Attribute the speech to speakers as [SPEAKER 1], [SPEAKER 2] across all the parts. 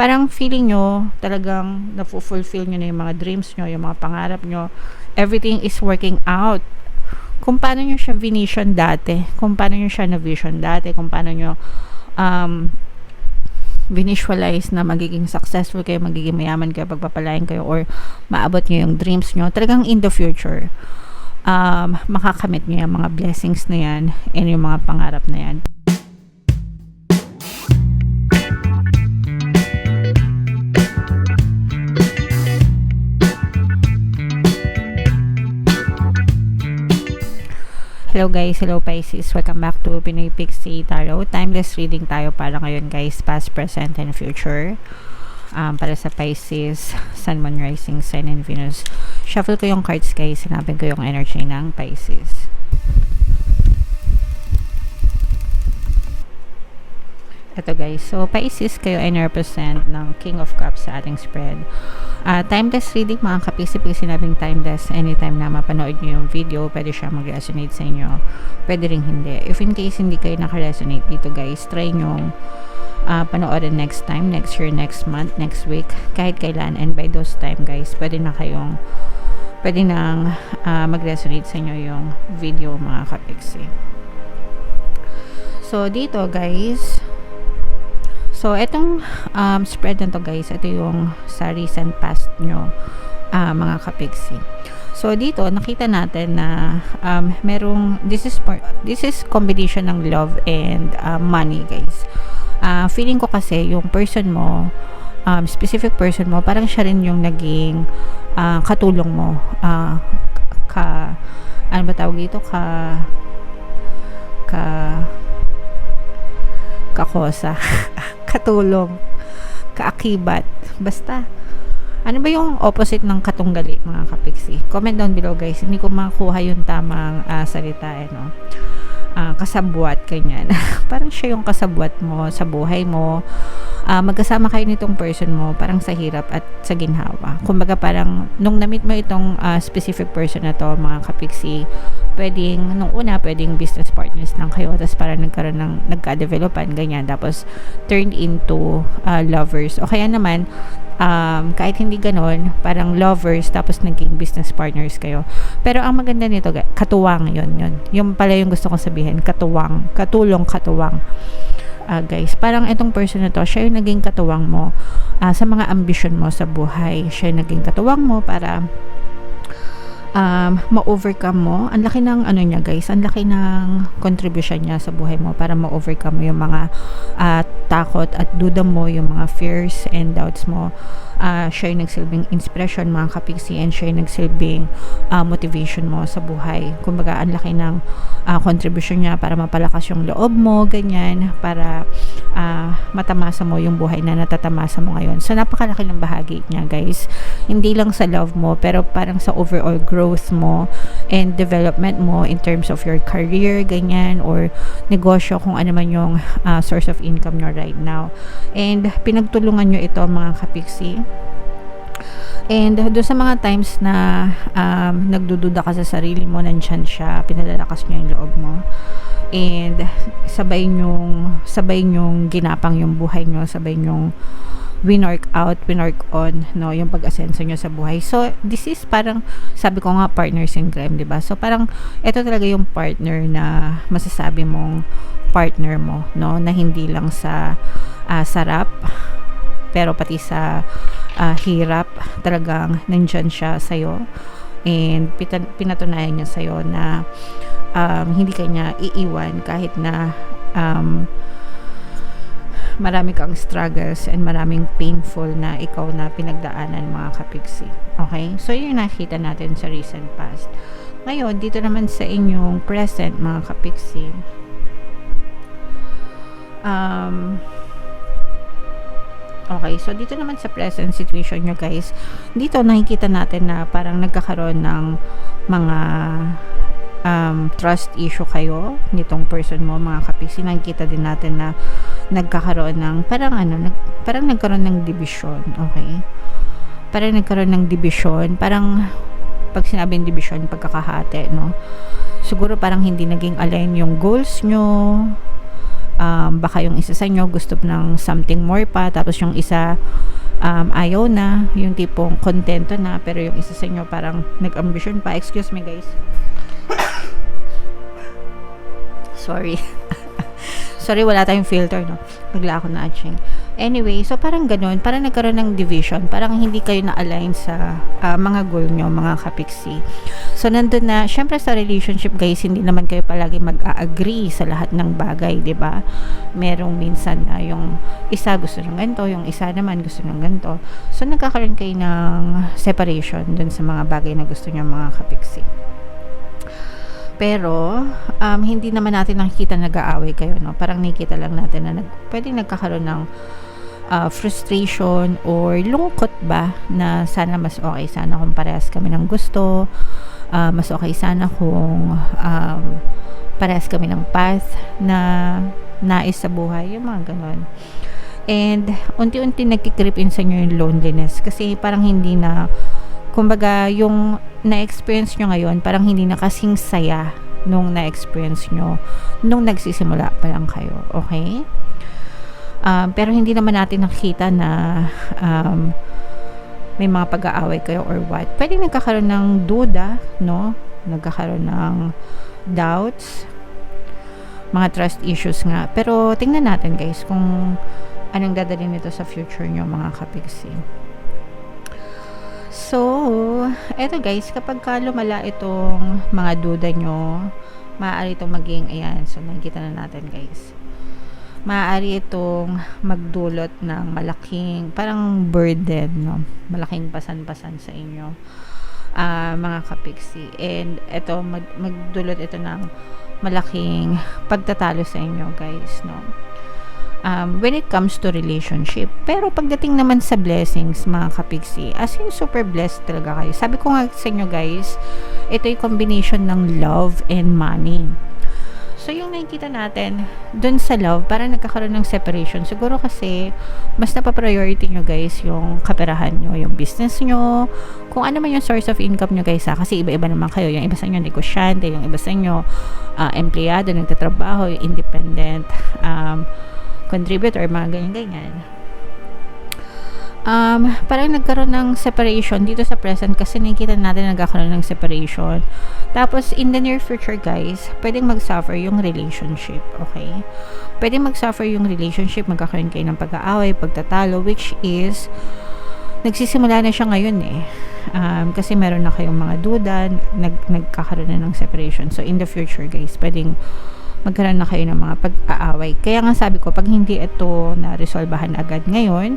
[SPEAKER 1] parang feeling nyo, talagang na-fulfill nyo na yung mga dreams nyo, yung mga pangarap nyo. Everything is working out. Kung paano nyo siya vision dati, kung paano nyo siya na-vision dati, kung paano nyo visualize na magiging successful kayo, magiging mayaman kayo, pagpapalain kayo, or maabot nyo yung dreams nyo. Talagang in the future, makakamit nyo yung mga blessings na yan and yung mga pangarap na yan. Hello guys, hello Pisces, welcome back to Pinoy Pixie Tarot. Timeless reading tayo para ngayon guys, past, present, and future. Para sa Pisces, Sun, Moon, Rising, Sign, and Venus. Shuffle ko yung cards guys, sinapin ko yung energy ng Pisces. Ito guys, so Pisces, kayo ay represent ng King of Cups sa ating spread. Timeless reading mga kapisi-pisi, sinabing timeless. Anytime na mapanood nyo yung video, pwede siya mag-resonate sa inyo, pwede rin hindi. If in case hindi kayo naka-resonate dito guys, try nyo panoorin next time, next year, next month, next week, kahit kailan. And by those time guys, pwede nang mag-resonate sa inyo yung video mga kapiksi. So dito guys, so, etong spread na to guys, ito yung sa recent past nyo, mga kapiksi. So, dito, nakita natin na merong, this is combination ng love and money guys. Feeling ko kasi, yung person mo, specific person mo, parang siya rin yung naging katulong mo. Ano ba tawag dito? Kakosa. Katulong, kaakibat, basta. Ano ba yung opposite ng katunggali mga kapiksi? Comment down below guys, hindi ko makuha yung tamang salita no? Kasabwat, kanyan. Parang siya yung kasabwat mo sa buhay mo. Magkasama kayo nitong person mo, parang sa hirap at sa ginhawa. Kumbaga parang nung na-meet mo itong specific person na to mga kapiksi, pwedeng nung una pwedeng business partners lang kayo, tapos parang nagkaroon ng nagka-developan ganyan, tapos turned into lovers, o kaya naman kahit hindi ganon, parang lovers tapos naging business partners kayo. Pero ang maganda nito katuwang, yun pala yung gusto kong sabihin, katuwang, katulong, katuwang. Guys, parang itong person na to, siya yung naging katuwang mo sa mga ambition mo sa buhay. Siya yung naging katuwang mo para ma-overcome mo. Ang laki ng ano niya guys, ang laki ng contribution niya sa buhay mo para ma-overcome mo yung mga takot at duda mo, yung mga fears and doubts mo. Siya yung nagsilbing inspiration mga kapiksi, and siya yung nagsilbing motivation mo sa buhay. Kumbaga ang laki ng contribution niya para mapalakas yung loob mo, ganyan, para matamasa mo yung buhay na natatamasa mo ngayon. So napakalaki ng bahagi niya guys, hindi lang sa love mo, pero parang sa overall growth mo and development mo in terms of your career, ganyan, or negosyo, kung ano man yung source of income nyo right now. And pinagtulungan nyo ito mga kapiksi. And doon sa mga times na nagdududa ka sa sarili mo, nandyan siya, pinalalakas niya yung loob mo. And sabay nyong ginapang yung buhay nyo, sabay nyong winwork out, winwork on, no, yung pag-asenso nyo sa buhay. So, this is parang, sabi ko nga, partners in crime, diba? So, parang, ito talaga yung partner na masasabi mong partner mo, no, na hindi lang sa sarap, pero pati sa hirap, talagang nandyan siya sa'yo. And pinatunayan niya sa'yo na hindi kanya iiwan kahit na marami kang struggles and maraming painful na ikaw na pinagdaanan mga kapiksi. Okay? So, yun yung nakita natin sa recent past. Ngayon, dito naman sa inyong present mga kapiksi, okay, so dito naman sa present situation nyo guys, dito nakikita natin na parang nagkakaroon ng mga trust issue kayo nitong person mo mga kapiksi. Nakikita din natin na nagkakaroon ng parang nagkaroon ng division. Okay, parang nagkaroon ng division, parang pag sinabing division, pagkakahati, no, siguro parang hindi naging align yung goals nyo, baka yung isa sa inyo gusto ng something more pa, tapos yung isa ayaw na, yung tipong kontento na, pero yung isa sa inyo parang nag-ambition pa. Excuse me guys, sorry. Sorry, wala tayong filter, no? Bigla ako na-atching. Anyway, so parang ganun, parang nagkaroon ng division, parang hindi kayo na-align sa mga goal nyo, mga kapiksi. So, nandun na, syempre sa relationship guys, hindi naman kayo palagi mag-a-agree sa lahat ng bagay, di ba? Merong minsan na yung isa gusto ng ganito, yung isa naman gusto ng ganito. So, nagkakaroon kayo ng separation dun sa mga bagay na gusto nyo, mga kapiksi. Pero, hindi naman natin nakikita nag-aaway kayo, no? Parang nakikita lang natin na pwedeng nagkakaroon ng frustration or lungkot ba na sana mas okay sana kung parehas kami ng gusto, mas okay sana kung parehas kami ng path na nais sa buhay, yung mga ganon. And, unti-unti nagkikrip in sa inyo yung loneliness kasi parang hindi na, kumbaga, yung na-experience nyo ngayon, parang hindi na kasing saya nung na-experience nyo nung nagsisimula pa lang kayo. Okay? Pero hindi naman natin nakita na may mga pag-aaway kayo or what. Pwede nagkakaroon ng duda, no? Nagkakaroon ng doubts, mga trust issues nga. Pero tingnan natin guys kung anong dadalhin nito sa future nyo, mga kapiksi. So, eto guys, kapag lumala itong mga duda nyo, maaari itong maging, ayan, so nakikita na natin guys, maaari itong magdulot ng malaking, parang burden, no? Malaking pasan-pasan sa inyo, mga kapiksi. And eto, magdulot ito ng malaking pagtatalo sa inyo guys, no? When it comes to relationship. Pero pagdating naman sa blessings, mga kapiksi, as in super blessed talaga kayo. Sabi ko nga sa inyo guys, ito yung combination ng love and money. So yung nakikita natin dun sa love, parang nagkakaroon ng separation. Siguro kasi mas napapriority nyo guys yung kaperahan nyo, yung business nyo, kung ano man yung source of income nyo guys, kasi iba-iba naman kayo. Yung iba sa inyo negosyante, yung iba sa inyo empleyado, nagtatrabaho, yung independent contributor, mga ganyan-ganyan. Parang nagkaroon ng separation dito sa present kasi nakikita natin nagkakaroon ng separation. Tapos, in the near future, guys, pwedeng mag-suffer yung relationship, okay? Pwedeng mag-suffer yung relationship, magkakaroon kayo ng pag-aaway, pagtatalo, which is, nagsisimula na siya ngayon eh. Kasi meron na kayong mga duda, nagkakaroon na ng separation. So, in the future, guys, pwedeng magkaroon na kayo ng mga pag-aaway. Kaya nga sabi ko, pag hindi ito na-resolbahan agad ngayon,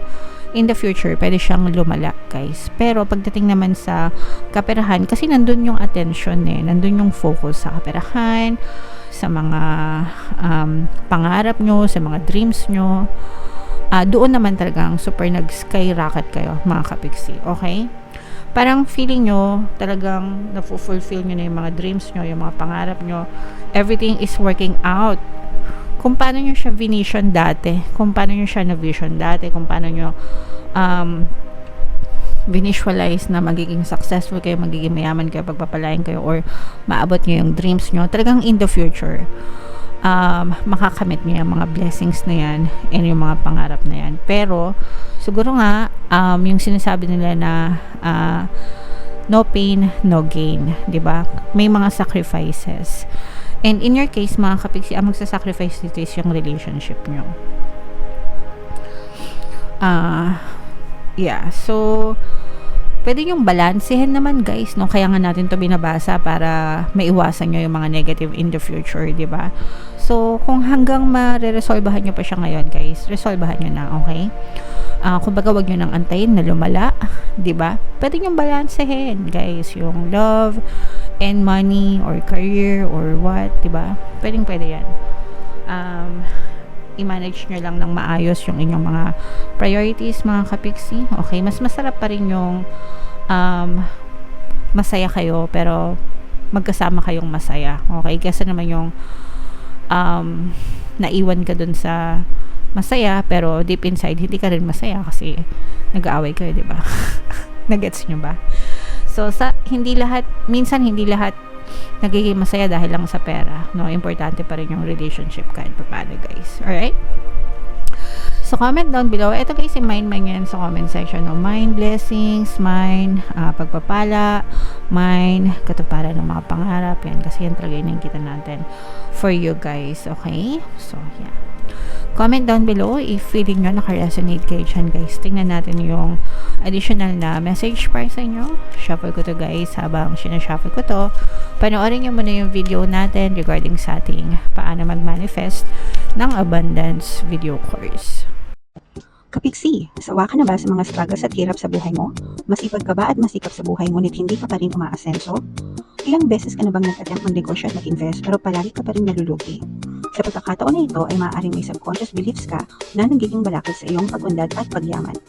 [SPEAKER 1] in the future, pwede siyang lumala, guys. Pero pagdating naman sa kaperahan, kasi nandun yung attention eh, nandun yung focus sa kaperahan, sa mga pangarap nyo, sa mga dreams nyo, doon naman talagang super nag-skyrocket kayo, mga kapiksi. Okay? Parang feeling nyo, talagang na-fulfill nyo na yung mga dreams nyo, yung mga pangarap nyo. Everything is working out. Kung paano nyo siya vision dati, kung paano nyo siya na-vision dati, kung paano nyo visualize na magiging successful kayo, magiging mayaman kayo, pagpapalain kayo, or maabot nyo yung dreams nyo. Talagang in the future, makakamit nyo yung mga blessings na yan and yung mga pangarap na yan. Pero, siguro nga, yung sinasabi nila na no pain, no gain. Diba? May mga sacrifices. And in your case, mga kapiksi, ang magsasacrifice dito is yung relationship nyo. Yeah. So, pwede yung balansehin naman guys, no? Kaya nga natin to binabasa para maiwasan nyo yung mga negative in the future, diba? So, kung hanggang ma-resolbahan nyo pa siya ngayon guys, resolbahan nyo na, okay? Kumbaga wag nyo nang antayin na lumala, diba? Pwede nyo balansehin guys, yung love and money or career or what, diba? Pwede yan. I-manage nyo lang ng maayos yung inyong mga priorities, mga kapiksi. Okay, mas masarap pa rin yung masaya kayo pero magkasama kayong masaya. Okay, kasi naman yung naiwan ka dun sa masaya pero deep inside hindi ka rin masaya kasi nag-aaway kayo, diba? Nagets nyo ba? So, minsan hindi lahat nagiging masaya dahil lang sa pera, no? Importante pa rin yung relationship kahit paano, guys. Alright? So, comment down below. Ito guys, i-mind yan sa comment section. No? Mind blessings, mind pagpapala, mind katuparan ng mga pangarap. Yan, kasi yan talaga yung nakikita natin for you guys. Okay? So, yeah. Comment down below if feeling nyo naka-resonate kayo dyan, guys. Tingnan natin yung additional na message para sa inyo. Shuffle ko to, guys. Habang sinashuffle ko to, panoorin nyo muna yung video natin regarding sa ating paano mag-manifest ng abundance video course.
[SPEAKER 2] Kapiksi, sawa ka na ba sa mga struggles at hirap sa buhay mo? Masipag ka ba at masikap sa buhay ngunit hindi ka pa rin umaasenso? Ilang beses ka na bang nag-attempt magnegosyo at mag-invest pero palagi ka pa rin nalulugi? Sa pagkakataon na ito ay maaaring may subconscious beliefs ka na nagiging balakid sa iyong pag-unlad at pagyaman.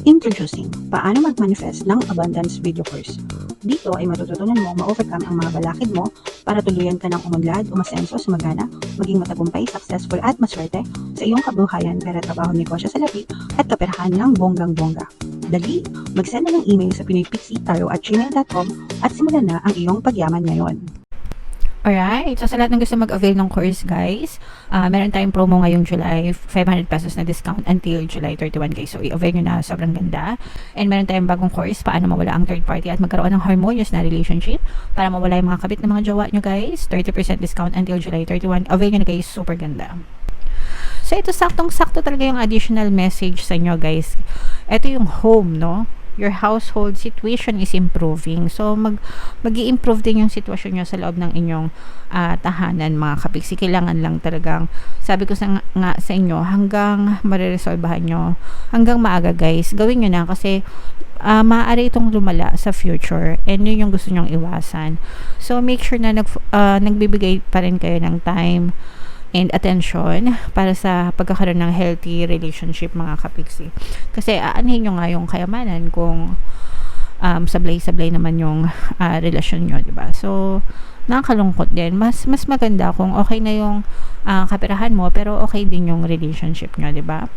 [SPEAKER 2] Introducing, paano mag-manifest ng abundance video course. Dito ay matututunan mo ma-overcome ang mga balakid mo para tuluyan ka ng umunlad, umasenso, sumagana, maging matagumpay, successful at maswerte sa iyong kabuhayan, pera, trabaho, negosyo sa labi at kaperahan ng bonggang-bongga. Dali, mag-send na ng email sa pinoypixie@gmail.com at simulan na ang iyong pagyaman ngayon.
[SPEAKER 1] Alright, so sa lahat ng gusto mag-avail ng course, guys, meron tayong promo ngayong July, 500 pesos na discount until July 31, guys. So, i-avail nyo na, sobrang ganda. And meron tayong bagong course, paano mawala ang third party at magkaroon ng harmonious na relationship para mawala yung mga kabit ng mga jowa nyo, guys. 30% discount until July 31. Avail nyo na, guys, super ganda. So, ito saktong-sakto talaga yung additional message sa inyo, guys. Ito yung home, no? Your household situation is improving. So, mag-i-improve din yung sitwasyon nyo sa loob ng inyong tahanan, mga kapiksi. Kailangan lang talagang, sabi ko sa inyo, hanggang mariresolbahan nyo, hanggang maaga, guys, gawin nyo na kasi maaari itong lumala sa future and yun yung gusto nyong iwasan. So, make sure na nagbibigay pa rin kayo ng time and attention para sa pagkakaroon ng healthy relationship, mga kapiksi. Kasi aanhin nyo nga yung kayamanan kung sablay-sablay naman yung relasyon nyo, diba? So, nakakalungkot din. Mas maganda kung okay na yung kaperahan mo pero okay din yung relationship nyo, diba?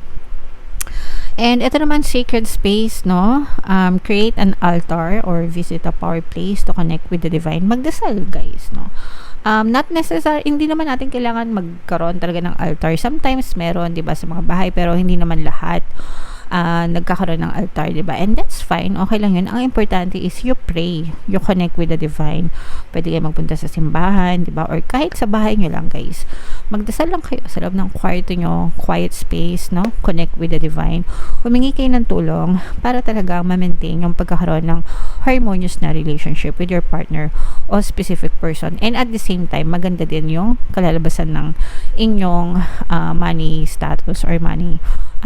[SPEAKER 1] And ito naman, sacred space, no? Create an altar or visit a power place to connect with the divine. Magdasal, guys, no? Not necessary, hindi naman natin kailangan magkaroon talaga ng altar. Sometimes meron, 'di ba, sa mga bahay, pero hindi naman lahat nagkakaroon ng altar, 'di ba? And that's fine. Okay lang 'yun. Ang importante is you pray, you connect with the divine. Pwede kayo magpunta sa simbahan, 'di ba? Or kahit sa bahay niyo lang, guys. Magdasal lang kayo sa loob ng kwarto niyo, quiet space, no? Connect with the divine. Humingi kayo ng tulong para talaga ma-maintain yung pagkakaroon ng harmonious na relationship with your partner o specific person. And at the same time, maganda din yung kalalabasan ng inyong money status or money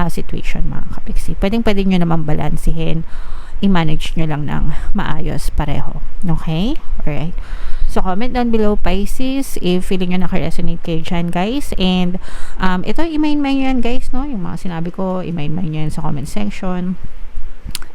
[SPEAKER 1] situation, mga kapiksi. Pwede nyo naman balansihin, i-manage nyo lang ng maayos pareho. Okay? Alright. So, comment down below, Pisces, if feeling nyo naka-resonate kayo dyan, guys. And, ito, i-main yan, guys, no? Yung mga sinabi ko, i-main yan sa comment section.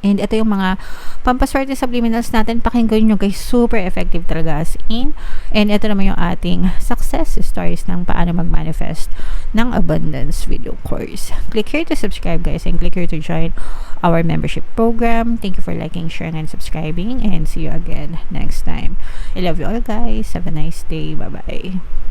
[SPEAKER 1] And ito yung mga pampaswerte subliminals natin. Pakinggan nyo, guys. Super effective talaga as in. And ito naman yung ating success stories ng paano mag-manifest ng abundance video course. Click here to subscribe, guys. And click here to join our membership program. Thank you for liking, sharing, and subscribing. And see you again next time. I love you all, guys. Have a nice day. Bye-bye.